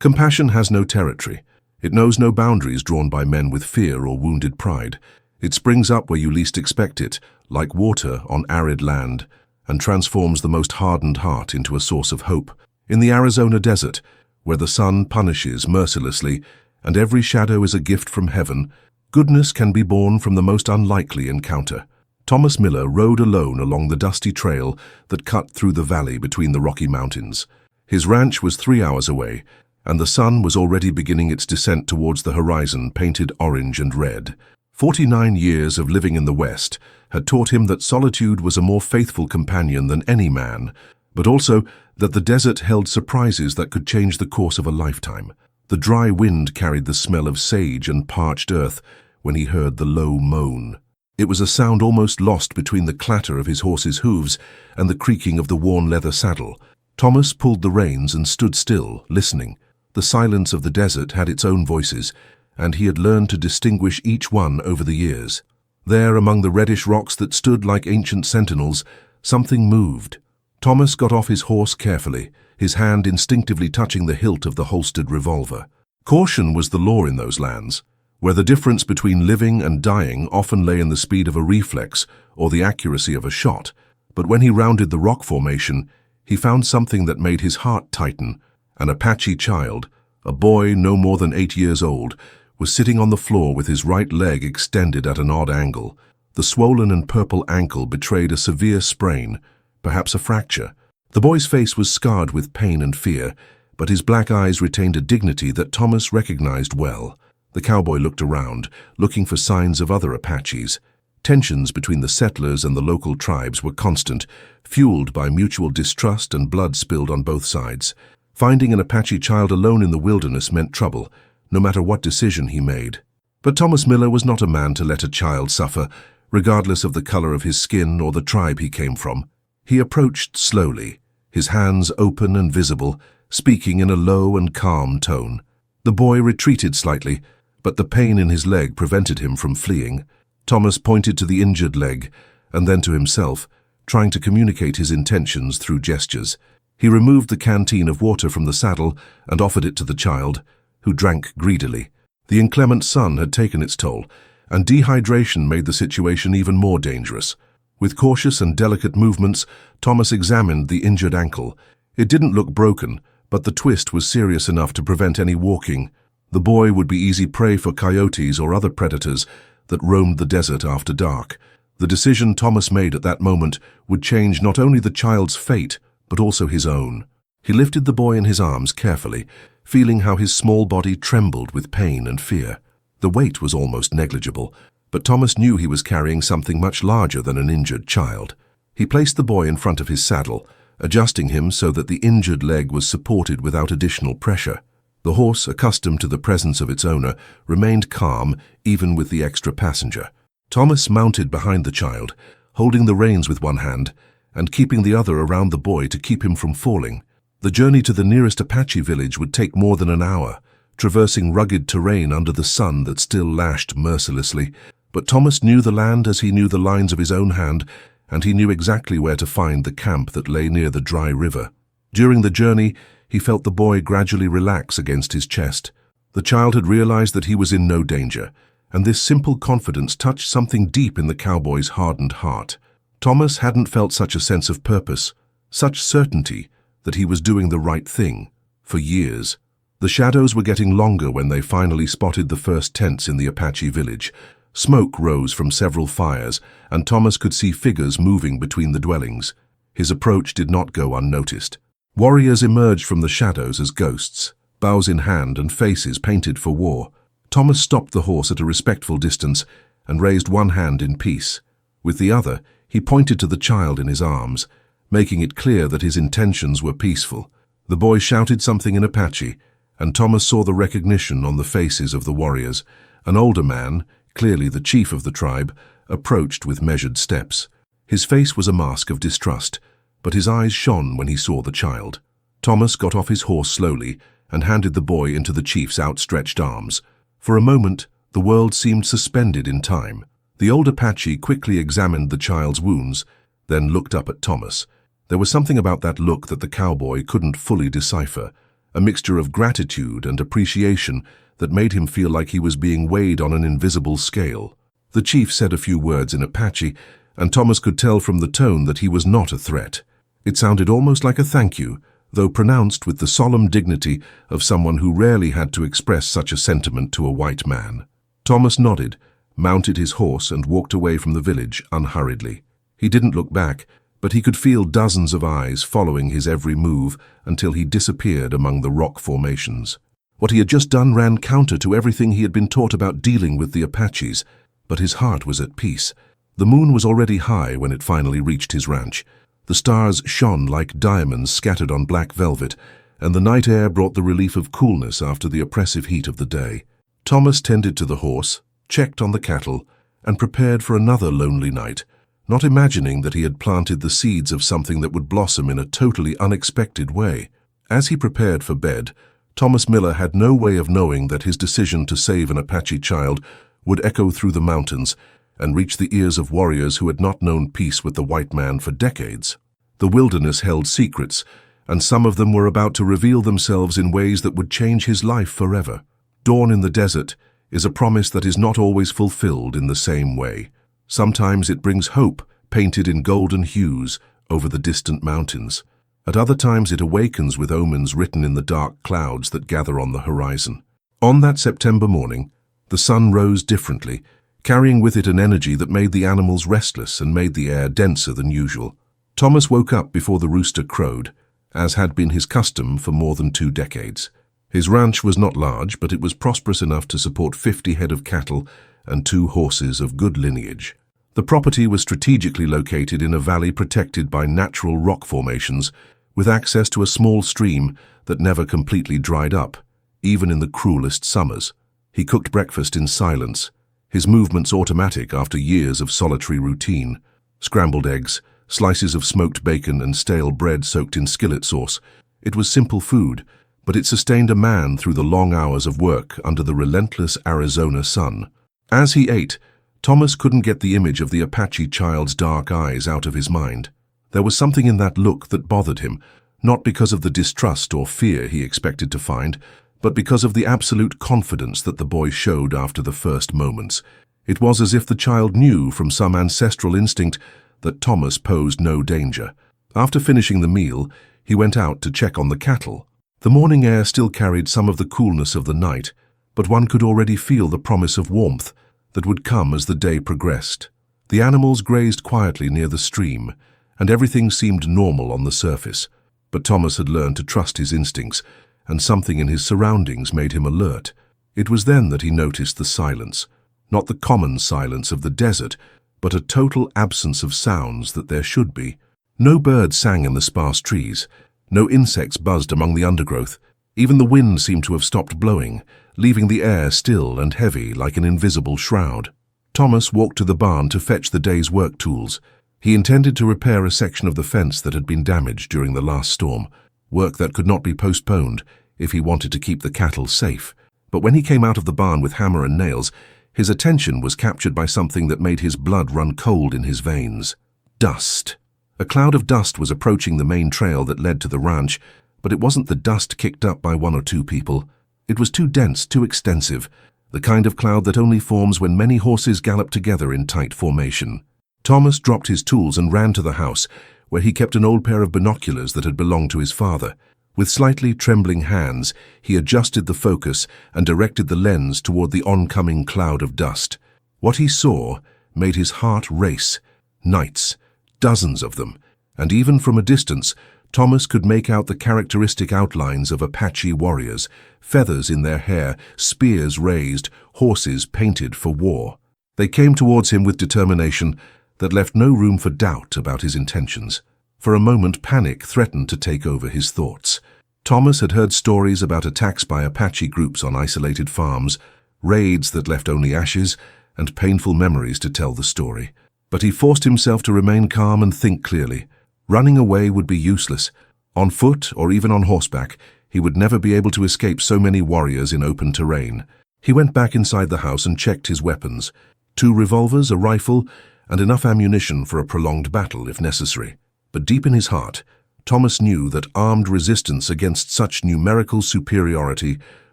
Compassion has no territory. It knows no boundaries drawn by men with fear or wounded pride. It springs up where you least expect it, like water on arid land, and transforms the most hardened heart into a source of hope. In the Arizona desert, where the sun punishes mercilessly and every shadow is a gift from heaven, goodness can be born from the most unlikely encounter. Thomas Miller rode alone along the dusty trail that cut through the valley between the Rocky Mountains. His ranch was 3 hours away, and the sun was already beginning its descent towards the horizon, painted orange and red. 49 years of living in the West had taught him that solitude was a more faithful companion than any man, but also that the desert held surprises that could change the course of a lifetime. The dry wind carried the smell of sage and parched earth when he heard the low moan. It was a sound almost lost between the clatter of his horse's hooves and the creaking of the worn leather saddle. Thomas pulled the reins and stood still, listening. The silence of the desert had its own voices, and he had learned to distinguish each one over the years. There, among the reddish rocks that stood like ancient sentinels, something moved. Thomas got off his horse carefully, his hand instinctively touching the hilt of the holstered revolver. Caution was the law in those lands, where the difference between living and dying often lay in the speed of a reflex or the accuracy of a shot. But when he rounded the rock formation, he found something that made his heart tighten. An Apache child, a boy no more than 8 years old, was sitting on the floor with his right leg extended at an odd angle. The swollen and purple ankle betrayed a severe sprain, perhaps a fracture. The boy's face was scarred with pain and fear, but his black eyes retained a dignity that Thomas recognized well. The cowboy looked around, looking for signs of other Apaches. Tensions between the settlers and the local tribes were constant, fueled by mutual distrust and blood spilled on both sides. Finding an Apache child alone in the wilderness meant trouble, no matter what decision he made. But Thomas Miller was not a man to let a child suffer, regardless of the color of his skin or the tribe he came from. He approached slowly, his hands open and visible, speaking in a low and calm tone. The boy retreated slightly, but the pain in his leg prevented him from fleeing. Thomas pointed to the injured leg, and then to himself, trying to communicate his intentions through gestures. He removed the canteen of water from the saddle and offered it to the child, who drank greedily. The inclement sun had taken its toll, and dehydration made the situation even more dangerous. With cautious and delicate movements, Thomas examined the injured ankle. It didn't look broken, but the twist was serious enough to prevent any walking. The boy would be easy prey for coyotes or other predators that roamed the desert after dark. The decision Thomas made at that moment would change not only the child's fate, but also his own. He lifted the boy in his arms carefully, feeling how his small body trembled with pain and fear. The weight was almost negligible, but Thomas knew he was carrying something much larger than an injured child. He placed the boy in front of his saddle, adjusting him so that the injured leg was supported without additional pressure. The horse, accustomed to the presence of its owner, remained calm even with the extra passenger. Thomas mounted behind the child, holding the reins with one hand and keeping the other around the boy to keep him from falling. The journey to the nearest Apache village would take more than an hour, traversing rugged terrain under the sun that still lashed mercilessly. But Thomas knew the land as he knew the lines of his own hand, and he knew exactly where to find the camp that lay near the dry river. During the journey, he felt the boy gradually relax against his chest. The child had realized that he was in no danger, and this simple confidence touched something deep in the cowboy's hardened heart. Thomas hadn't felt such a sense of purpose, such certainty that he was doing the right thing, for years. The shadows were getting longer when they finally spotted the first tents in the Apache village. Smoke rose from several fires, and Thomas could see figures moving between the dwellings. His approach did not go unnoticed. Warriors emerged from the shadows as ghosts, bows in hand and faces painted for war. Thomas stopped the horse at a respectful distance and raised one hand in peace. With the other, he pointed to the child in his arms, making it clear that his intentions were peaceful. The boy shouted something in Apache, and Thomas saw the recognition on the faces of the warriors. An older man, clearly the chief of the tribe, approached with measured steps. His face was a mask of distrust, but his eyes shone when he saw the child. Thomas got off his horse slowly and handed the boy into the chief's outstretched arms. For a moment, the world seemed suspended in time. The old Apache quickly examined the child's wounds, then looked up at Thomas. There was something about that look that the cowboy couldn't fully decipher, a mixture of gratitude and appreciation that made him feel like he was being weighed on an invisible scale. The chief said a few words in Apache, and Thomas could tell from the tone that he was not a threat. It sounded almost like a thank you, though pronounced with the solemn dignity of someone who rarely had to express such a sentiment to a white man. Thomas nodded, mounted his horse, and walked away from the village unhurriedly. He didn't look back, but he could feel dozens of eyes following his every move until he disappeared among the rock formations. What he had just done ran counter to everything he had been taught about dealing with the Apaches, but his heart was at peace. The moon was already high when it finally reached his ranch. The stars shone like diamonds scattered on black velvet, and the night air brought the relief of coolness after the oppressive heat of the day. Thomas tended to the horse, checked on the cattle, and prepared for another lonely night, not imagining that he had planted the seeds of something that would blossom in a totally unexpected way. As he prepared for bed, Thomas Miller had no way of knowing that his decision to save an Apache child would echo through the mountains and reach the ears of warriors who had not known peace with the white man for decades. The wilderness held secrets, and some of them were about to reveal themselves in ways that would change his life forever. Dawn in the desert is a promise that is not always fulfilled in the same way. Sometimes it brings hope painted in golden hues over the distant mountains. At other times it awakens with omens written in the dark clouds that gather on the horizon. On that September morning, the sun rose differently, carrying with it an energy that made the animals restless and made the air denser than usual. Thomas woke up before the rooster crowed, as had been his custom for more than 2 decades. His ranch was not large, but it was prosperous enough to support 50 head of cattle and 2 horses of good lineage. The property was strategically located in a valley protected by natural rock formations, with access to a small stream that never completely dried up, even in the cruelest summers. He cooked breakfast in silence, his movements automatic after years of solitary routine. Scrambled eggs, slices of smoked bacon, and stale bread soaked in skillet sauce. It was simple food, but it sustained a man through the long hours of work under the relentless Arizona sun. As he ate, Thomas couldn't get the image of the Apache child's dark eyes out of his mind. There was something in that look that bothered him, not because of the distrust or fear he expected to find, but because of the absolute confidence that the boy showed after the first moments. It was as if the child knew from some ancestral instinct that Thomas posed no danger. After finishing the meal, he went out to check on the cattle. The morning air still carried some of the coolness of the night, but one could already feel the promise of warmth that would come as the day progressed. The animals grazed quietly near the stream, and everything seemed normal on the surface. But Thomas had learned to trust his instincts, and something in his surroundings made him alert. It was then that he noticed the silence, not the common silence of the desert, but a total absence of sounds that there should be. No birds sang in the sparse trees, no insects buzzed among the undergrowth. Even the wind seemed to have stopped blowing, leaving the air still and heavy like an invisible shroud. Thomas walked to the barn to fetch the day's work tools. He intended to repair a section of the fence that had been damaged during the last storm, work that could not be postponed if he wanted to keep the cattle safe. But when he came out of the barn with hammer and nails, his attention was captured by something that made his blood run cold in his veins. Dust. A cloud of dust was approaching the main trail that led to the ranch, but it wasn't the dust kicked up by 1 or 2 people. It was too dense, too extensive, the kind of cloud that only forms when many horses gallop together in tight formation. Thomas dropped his tools and ran to the house, where he kept an old pair of binoculars that had belonged to his father. With slightly trembling hands, he adjusted the focus and directed the lens toward the oncoming cloud of dust. What he saw made his heart race. Knights, dozens of them, and even from a distance, Thomas could make out the characteristic outlines of Apache warriors, feathers in their hair, spears raised, horses painted for war. They came towards him with determination that left no room for doubt about his intentions. For a moment, panic threatened to take over his thoughts. Thomas had heard stories about attacks by Apache groups on isolated farms, raids that left only ashes, and painful memories to tell the story. But he forced himself to remain calm and think clearly. Running away would be useless. On foot or even on horseback, he would never be able to escape so many warriors in open terrain. He went back inside the house and checked his weapons. 2 revolvers, a rifle, and enough ammunition for a prolonged battle if necessary. But deep in his heart, Thomas knew that armed resistance against such numerical superiority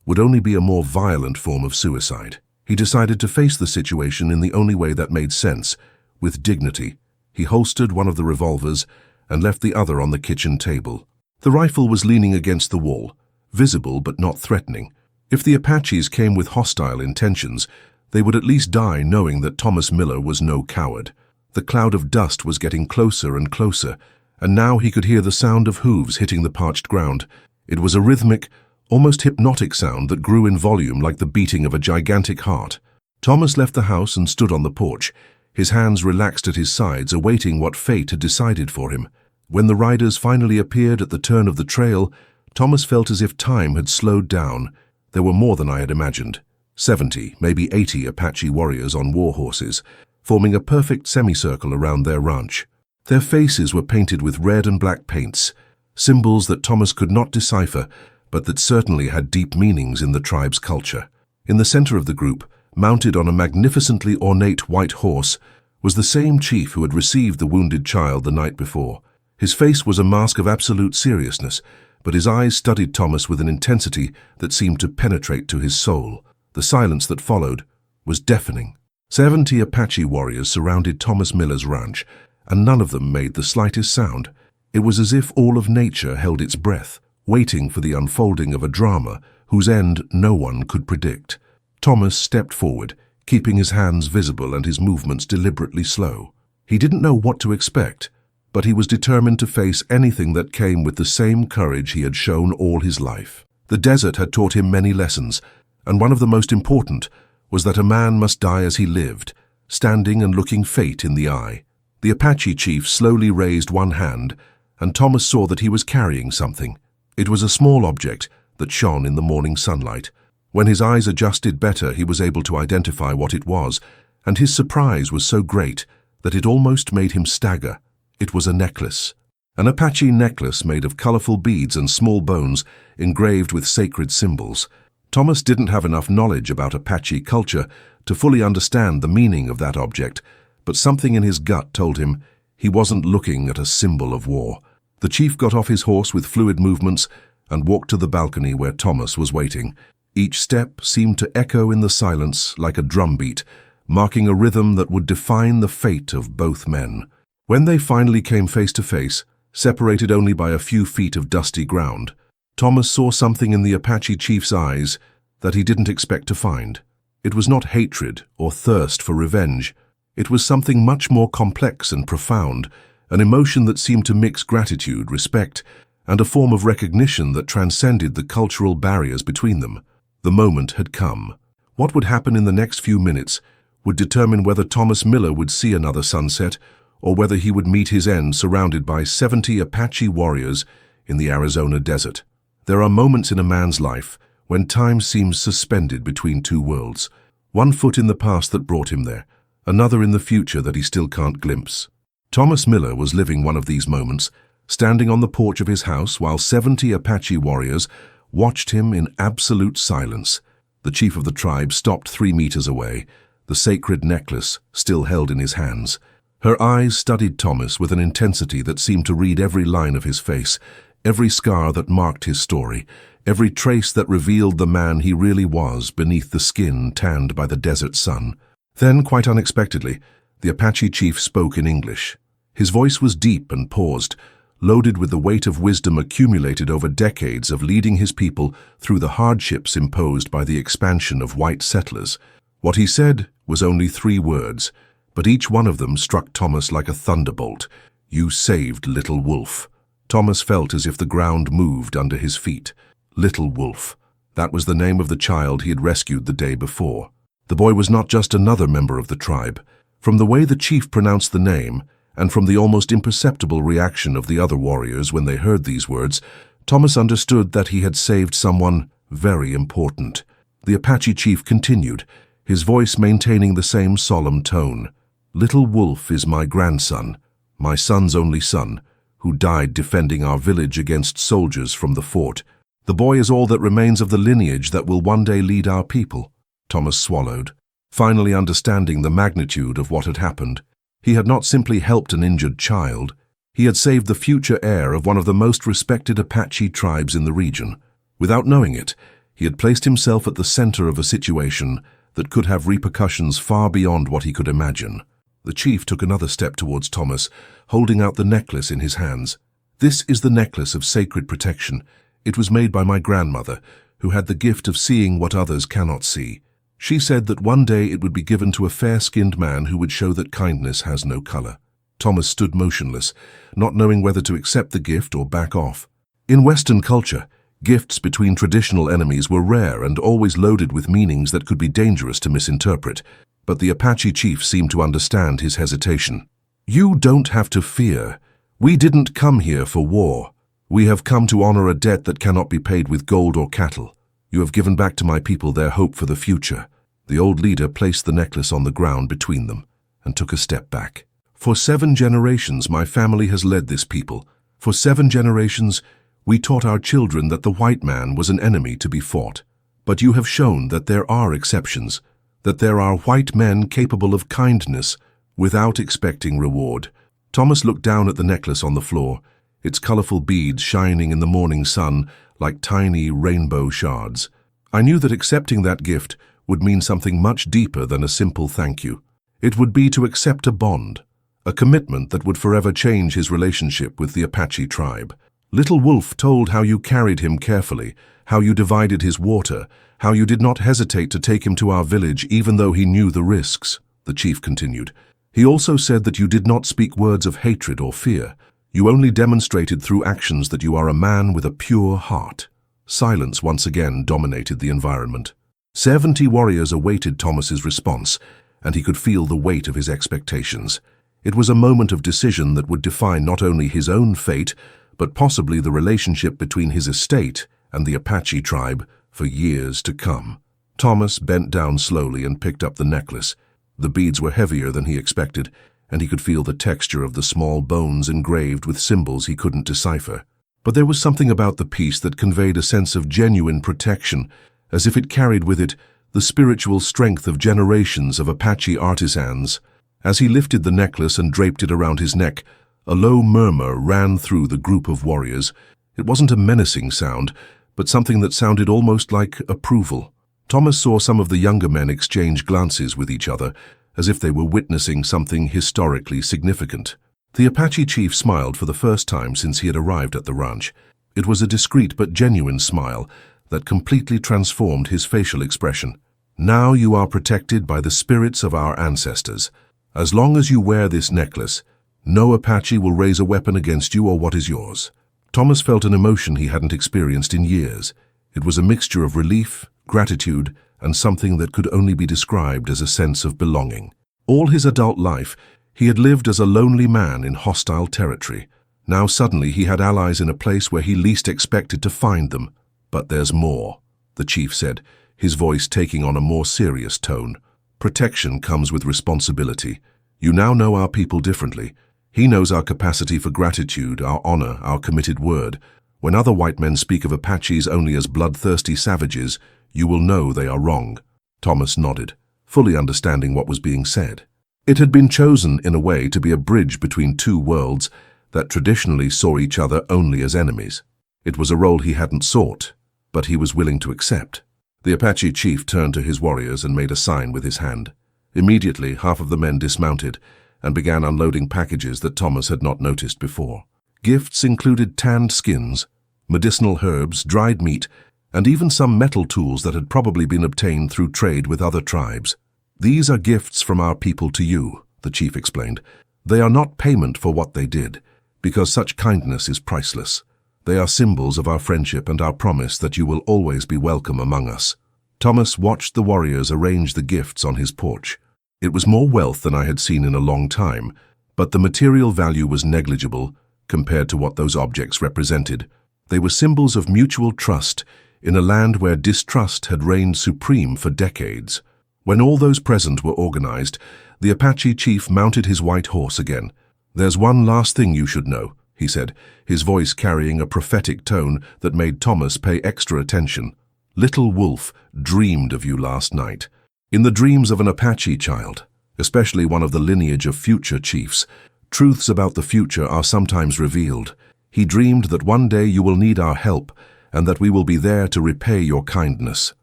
would only be a more violent form of suicide. He decided to face the situation in the only way that made sense, with dignity. He holstered one of the revolvers and left the other on the kitchen table. The rifle was leaning against the wall, visible but not threatening. If the Apaches came with hostile intentions, they would at least die knowing that Thomas Miller was no coward. The cloud of dust was getting closer and closer, and now he could hear the sound of hooves hitting the parched ground. It was a rhythmic, almost hypnotic sound that grew in volume like the beating of a gigantic heart. Thomas left the house and stood on the porch, his hands relaxed at his sides, awaiting what fate had decided for him. When the riders finally appeared at the turn of the trail, Thomas felt as if time had slowed down. There were more than I had imagined. 70, maybe 80 Apache warriors on war horses, forming a perfect semicircle around their ranch. Their faces were painted with red and black paints, symbols that Thomas could not decipher, but that certainly had deep meanings in the tribe's culture. In the center of the group, mounted on a magnificently ornate white horse, was the same chief who had received the wounded child the night before. His face was a mask of absolute seriousness, but his eyes studied Thomas with an intensity that seemed to penetrate to his soul. The silence that followed was deafening. 70 Apache warriors surrounded Thomas Miller's ranch, and none of them made the slightest sound. It was as if all of nature held its breath, waiting for the unfolding of a drama whose end no one could predict. Thomas stepped forward, keeping his hands visible and his movements deliberately slow. He didn't know what to expect, but he was determined to face anything that came with the same courage he had shown all his life. The desert had taught him many lessons, and one of the most important was that a man must die as he lived, standing and looking fate in the eye. The Apache chief slowly raised one hand, and Thomas saw that he was carrying something. It was a small object that shone in the morning sunlight. When his eyes adjusted better, he was able to identify what it was, and his surprise was so great that it almost made him stagger. It was a necklace. An Apache necklace made of colorful beads and small bones engraved with sacred symbols. Thomas didn't have enough knowledge about Apache culture to fully understand the meaning of that object, but something in his gut told him he wasn't looking at a symbol of war. The chief got off his horse with fluid movements and walked to the balcony where Thomas was waiting. Each step seemed to echo in the silence like a drumbeat, marking a rhythm that would define the fate of both men. When they finally came face to face, separated only by a few feet of dusty ground, Thomas saw something in the Apache chief's eyes that he didn't expect to find. It was not hatred or thirst for revenge. It was something much more complex and profound, an emotion that seemed to mix gratitude, respect, and a form of recognition that transcended the cultural barriers between them. The moment had come. What would happen in the next few minutes would determine whether Thomas Miller would see another sunset or whether he would meet his end surrounded by 70 Apache warriors in the Arizona desert. There are moments in a man's life when time seems suspended between two worlds. One foot in the past that brought him there, another in the future that he still can't glimpse. Thomas Miller was living one of these moments, standing on the porch of his house while 70 Apache warriors watched him in absolute silence. The chief of the tribe stopped 3 meters away, the sacred necklace still held in his hands. Her eyes studied Thomas with an intensity that seemed to read every line of his face, every scar that marked his story, every trace that revealed the man he really was beneath the skin tanned by the desert sun. Then, quite unexpectedly, the Apache chief spoke in English. His voice was deep and paused, loaded with the weight of wisdom accumulated over decades of leading his people through the hardships imposed by the expansion of white settlers. What he said was only 3 words, but each one of them struck Thomas like a thunderbolt. "You saved Little Wolf." Thomas felt as if the ground moved under his feet. Little Wolf. That was the name of the child he had rescued the day before. The boy was not just another member of the tribe. From the way the chief pronounced the name, and from the almost imperceptible reaction of the other warriors when they heard these words, Thomas understood that he had saved someone very important. The Apache chief continued, his voice maintaining the same solemn tone. "Little Wolf is my grandson, my son's only son, who died defending our village against soldiers from the fort. The boy is all that remains of the lineage that will one day lead our people." Thomas swallowed, finally understanding the magnitude of what had happened. He had not simply helped an injured child, He had saved the future heir of one of the most respected Apache tribes in the region. Without knowing it, he had placed himself at the center of a situation that could have repercussions far beyond what he could imagine. The chief took another step towards Thomas, holding out the necklace in his hands. "This is the necklace of sacred protection. It was made by my grandmother, who had the gift of seeing what others cannot see. She said that one day it would be given to a fair-skinned man who would show that kindness has no color." Thomas stood motionless, not knowing whether to accept the gift or back off. In Western culture, gifts between traditional enemies were rare and always loaded with meanings that could be dangerous to misinterpret, but the Apache chief seemed to understand his hesitation. "You don't have to fear. We didn't come here for war. We have come to honor a debt that cannot be paid with gold or cattle. You have given back to my people their hope for the future." The old leader placed the necklace on the ground between them and took a step back. "For 7 generations, my family has led this people. For 7 generations, we taught our children that the white man was an enemy to be fought. But you have shown that there are exceptions, that there are white men capable of kindness without expecting reward." Thomas looked down at the necklace on the floor, its colorful beads shining in the morning sun like tiny rainbow shards. "I knew that accepting that gift would mean something much deeper than a simple thank you. It would be to accept a bond, a commitment that would forever change his relationship with the Apache tribe. Little Wolf told how you carried him carefully, how you divided his water, how you did not hesitate to take him to our village even though he knew the risks," the chief continued. "He also said that you did not speak words of hatred or fear. You only demonstrated through actions that you are a man with a pure heart." Silence once again dominated the environment. 70 warriors awaited Thomas's response, and he could feel the weight of his expectations. It was a moment of decision that would define not only his own fate, but possibly the relationship between his estate and the Apache tribe for years to come. Thomas bent down slowly and picked up the necklace. The beads were heavier than he expected, and he could feel the texture of the small bones engraved with symbols he couldn't decipher. But there was something about the piece that conveyed a sense of genuine protection, as if it carried with it the spiritual strength of generations of Apache artisans. As he lifted the necklace and draped it around his neck, a low murmur ran through the group of warriors. It wasn't a menacing sound, but something that sounded almost like approval. Thomas saw some of the younger men exchange glances with each other, as if they were witnessing something historically significant. The Apache chief smiled for the first time since he had arrived at the ranch. It was a discreet but genuine smile that completely transformed his facial expression. "Now you are protected by the spirits of our ancestors. As long as you wear this necklace, no Apache will raise a weapon against you or what is yours." Thomas felt an emotion he hadn't experienced in years. It was a mixture of relief, gratitude, and something that could only be described as a sense of belonging. All his adult life, he had lived as a lonely man in hostile territory. Now suddenly he had allies in a place where he least expected to find them. "But there's more," the chief said, his voice taking on a more serious tone. "Protection comes with responsibility. You now know our people differently. He knows our capacity for gratitude, our honor, our committed word. When other white men speak of Apaches only as bloodthirsty savages, you will know they are wrong." Thomas nodded, fully understanding what was being said. It had been chosen, in a way, to be a bridge between 2 worlds that traditionally saw each other only as enemies. It was a role he hadn't sought, but he was willing to accept. The Apache chief turned to his warriors and made a sign with his hand. Immediately, half of the men dismounted and began unloading packages that Thomas had not noticed before. Gifts included tanned skins, medicinal herbs, dried meat, and even some metal tools that had probably been obtained through trade with other tribes. "These are gifts from our people to you," the chief explained. "They are not payment for what they did, because such kindness is priceless. They are symbols of our friendship and our promise that you will always be welcome among us." Thomas watched the warriors arrange the gifts on his porch. It was more wealth than I had seen in a long time, but the material value was negligible compared to what those objects represented. They were symbols of mutual trust in a land where distrust had reigned supreme for decades. When all those present were organized, the Apache chief mounted his white horse again. "There's one last thing you should know," he said, his voice carrying a prophetic tone that made Thomas pay extra attention. "Little Wolf dreamed of you last night. In the dreams of an Apache child, especially one of the lineage of future chiefs, Truths about the future are sometimes revealed. He dreamed that one day you will need our help and that we will be there to repay your kindness.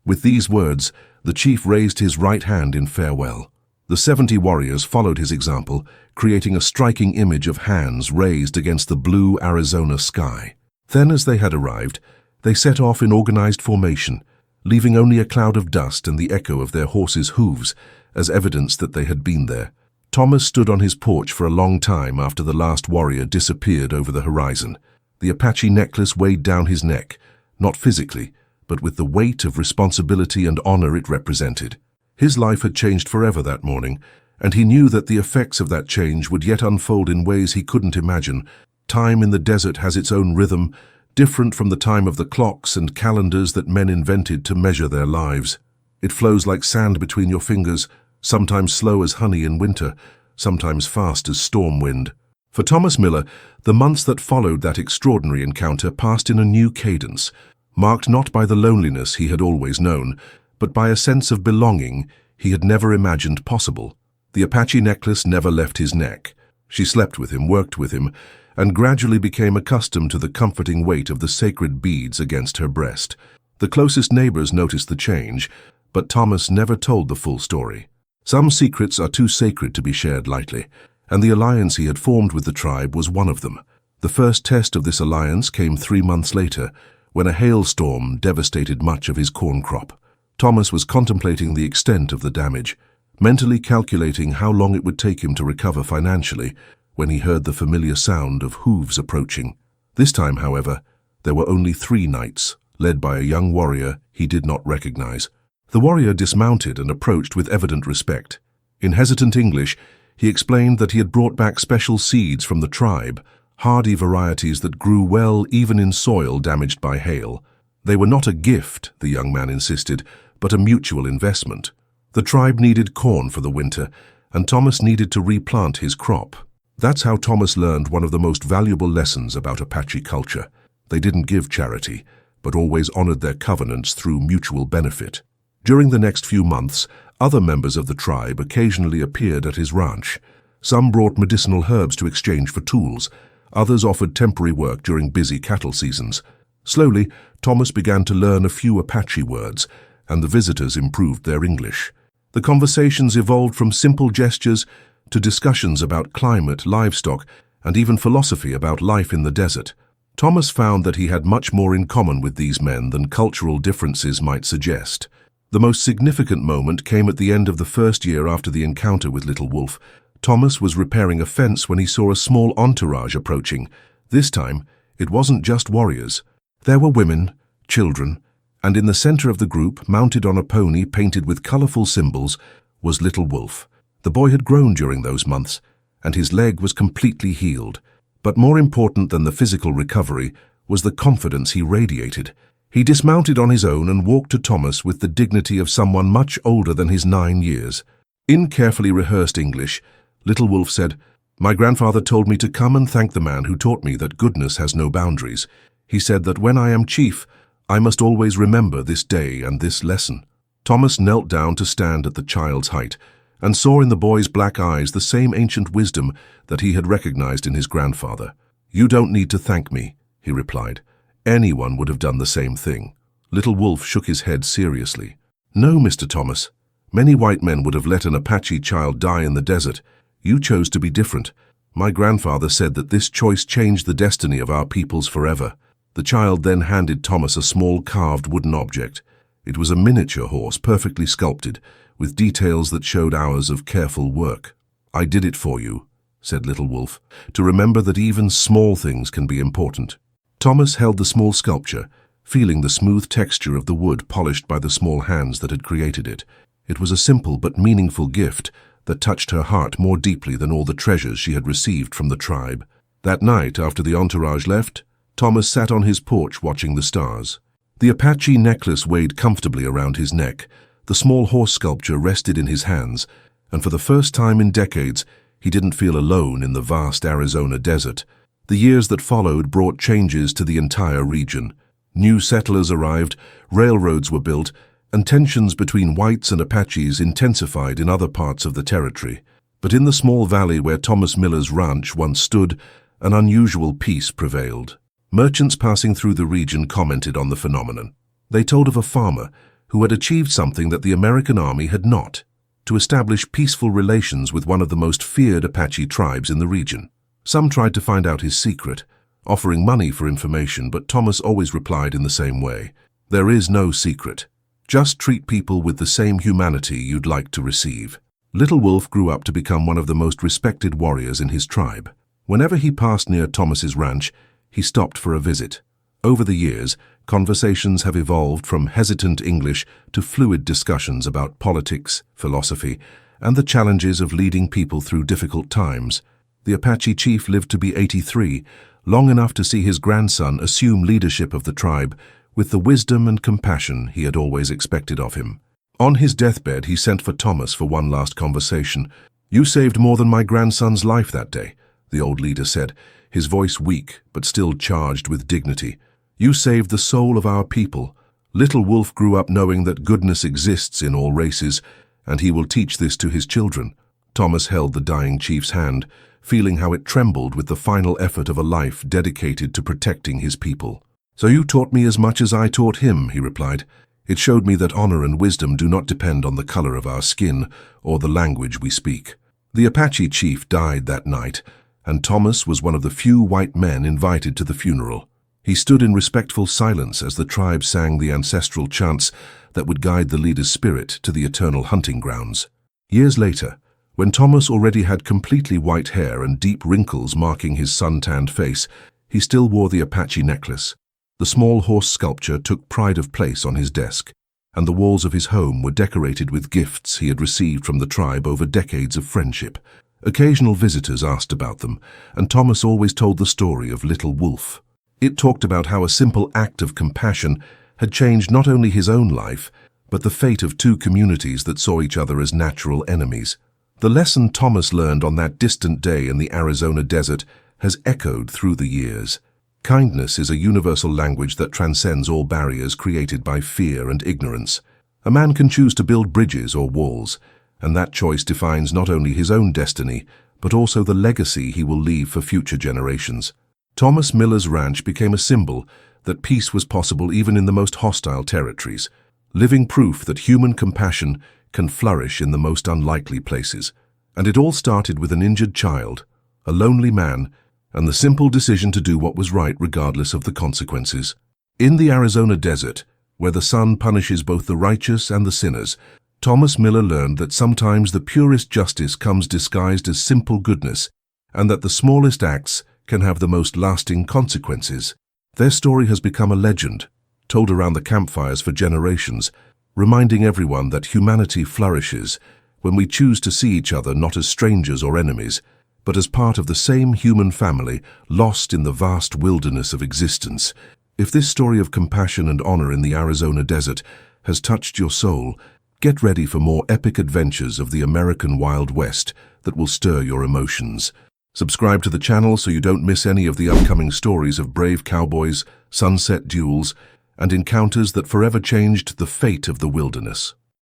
With these words, the chief raised his right hand in farewell. The 70 warriors followed his example, creating a striking image of hands raised against the blue Arizona sky. Then, as they had arrived, they set off in organized formation, leaving only a cloud of dust and the echo of their horses' hooves as evidence that they had been there. Thomas stood on his porch for a long time after the last warrior disappeared over the horizon. The Apache necklace weighed down his neck, not physically, but with the weight of responsibility and honor it represented. His life had changed forever that morning, and he knew that the effects of that change would yet unfold in ways he couldn't imagine. Time in the desert has its own rhythm, different from the time of the clocks and calendars that men invented to measure their lives. It flows like sand between your fingers, sometimes slow as honey in winter, sometimes fast as storm wind. For Thomas Miller, the months that followed that extraordinary encounter passed in a new cadence, marked not by the loneliness he had always known, but by a sense of belonging he had never imagined possible. The Apache necklace never left his neck. She slept with him, worked with him, and gradually became accustomed to the comforting weight of the sacred beads against her breast. The closest neighbors noticed the change, but Thomas never told the full story. Some secrets are too sacred to be shared lightly, and the alliance he had formed with the tribe was one of them. The first test of this alliance came 3 months later, when a hailstorm devastated much of his corn crop. Thomas was contemplating the extent of the damage, mentally calculating how long it would take him to recover financially, when he heard the familiar sound of hooves approaching. This time, however, there were only 3 knights, led by a young warrior he did not recognize. The warrior dismounted and approached with evident respect. In hesitant English, he explained that he had brought back special seeds from the tribe, hardy varieties that grew well even in soil damaged by hail. They were not a gift, the young man insisted, but a mutual investment. The tribe needed corn for the winter, and Thomas needed to replant his crop. That's how Thomas learned one of the most valuable lessons about Apache culture. They didn't give charity, but always honored their covenants through mutual benefit. During the next few months, other members of the tribe occasionally appeared at his ranch. Some brought medicinal herbs to exchange for tools. Others offered temporary work during busy cattle seasons. Slowly, Thomas began to learn a few Apache words, and the visitors improved their English. The conversations evolved from simple gestures to discussions about climate, livestock, and even philosophy about life in the desert. Thomas found that he had much more in common with these men than cultural differences might suggest. The most significant moment came at the end of the first year after the encounter with Little Wolf. Thomas was repairing a fence when he saw a small entourage approaching. This time, it wasn't just warriors. There were women, children, and in the center of the group, mounted on a pony painted with colorful symbols, was Little Wolf. The boy had grown during those months, and his leg was completely healed. But more important than the physical recovery was the confidence he radiated. He dismounted on his own and walked to Thomas with the dignity of someone much older than his 9 years. In carefully rehearsed English, Little Wolf said, "My grandfather told me to come and thank the man who taught me that goodness has no boundaries. He said that when I am chief, I must always remember this day and this lesson." Thomas knelt down to stand at the child's height, and saw in the boy's black eyes the same ancient wisdom that he had recognized in his grandfather. "You don't need to thank me," he replied. "Anyone would have done the same thing." Little Wolf shook his head seriously. "No, Mr. Thomas. Many white men would have let an Apache child die in the desert. You chose to be different. My grandfather said that this choice changed the destiny of our peoples forever." The child then handed Thomas a small carved wooden object. It was a miniature horse, perfectly sculpted, with details that showed hours of careful work. "I did it for you," said Little Wolf, "to remember that even small things can be important." Thomas held the small sculpture, feeling the smooth texture of the wood polished by the small hands that had created it. It was a simple but meaningful gift that touched her heart more deeply than all the treasures she had received from the tribe. That night, after the entourage left, Thomas sat on his porch watching the stars. The Apache necklace weighed comfortably around his neck, the small horse sculpture rested in his hands, and for the first time in decades, he didn't feel alone in the vast Arizona desert. The years that followed brought changes to the entire region. New settlers arrived, railroads were built, and tensions between whites and Apaches intensified in other parts of the territory. But in the small valley where Thomas Miller's ranch once stood, an unusual peace prevailed. Merchants passing through the region commented on the phenomenon. They told of a farmer who had achieved something that the American army had not, to establish peaceful relations with one of the most feared Apache tribes in the region. Some tried to find out his secret, offering money for information, but Thomas always replied in the same way. There is no secret. Just treat people with the same humanity you'd like to receive. Little Wolf grew up to become one of the most respected warriors in his tribe. Whenever he passed near Thomas's ranch, he stopped for a visit. Over the years, conversations have evolved from hesitant English to fluid discussions about politics, philosophy, and the challenges of leading people through difficult times. The Apache chief lived to be 83, long enough to see his grandson assume leadership of the tribe with the wisdom and compassion he had always expected of him. On his deathbed, he sent for Thomas for one last conversation. "You saved more than my grandson's life that day," the old leader said, his voice weak but still charged with dignity. "You saved the soul of our people." Little Wolf grew up knowing that goodness exists in all races, and he will teach this to his children. Thomas held the dying chief's hand, feeling how it trembled with the final effort of a life dedicated to protecting his people. "So you taught me as much as I taught him," he replied. "It showed me that honor and wisdom do not depend on the color of our skin or the language we speak." The Apache chief died that night, and Thomas was one of the few white men invited to the funeral. He stood in respectful silence as the tribe sang the ancestral chants that would guide the leader's spirit to the eternal hunting grounds. Years later, when Thomas already had completely white hair and deep wrinkles marking his sun-tanned face, he still wore the Apache necklace. The small horse sculpture took pride of place on his desk, and the walls of his home were decorated with gifts he had received from the tribe over decades of friendship. Occasional visitors asked about them, and Thomas always told the story of Little Wolf. It talked about how a simple act of compassion had changed not only his own life, but the fate of two communities that saw each other as natural enemies. The lesson Thomas learned on that distant day in the Arizona desert has echoed through the years. Kindness is a universal language that transcends all barriers created by fear and ignorance. A man can choose to build bridges or walls, and that choice defines not only his own destiny, but also the legacy he will leave for future generations. Thomas Miller's ranch became a symbol that peace was possible even in the most hostile territories, living proof that human compassion can flourish in the most unlikely places. And it all started with an injured child, a lonely man, and the simple decision to do what was right regardless of the consequences. In the Arizona desert, where the sun punishes both the righteous and the sinners, Thomas Miller learned that sometimes the purest justice comes disguised as simple goodness, and that the smallest acts can have the most lasting consequences. Their story has become a legend, told around the campfires for generations, reminding everyone that humanity flourishes when we choose to see each other not as strangers or enemies, but as part of the same human family lost in the vast wilderness of existence. If this story of compassion and honor in the Arizona desert has touched your soul, get ready for more epic adventures of the American Wild West that will stir your emotions. Subscribe to the channel so you don't miss any of the upcoming stories of brave cowboys, sunset duels, and encounters that forever changed the fate of the wilderness.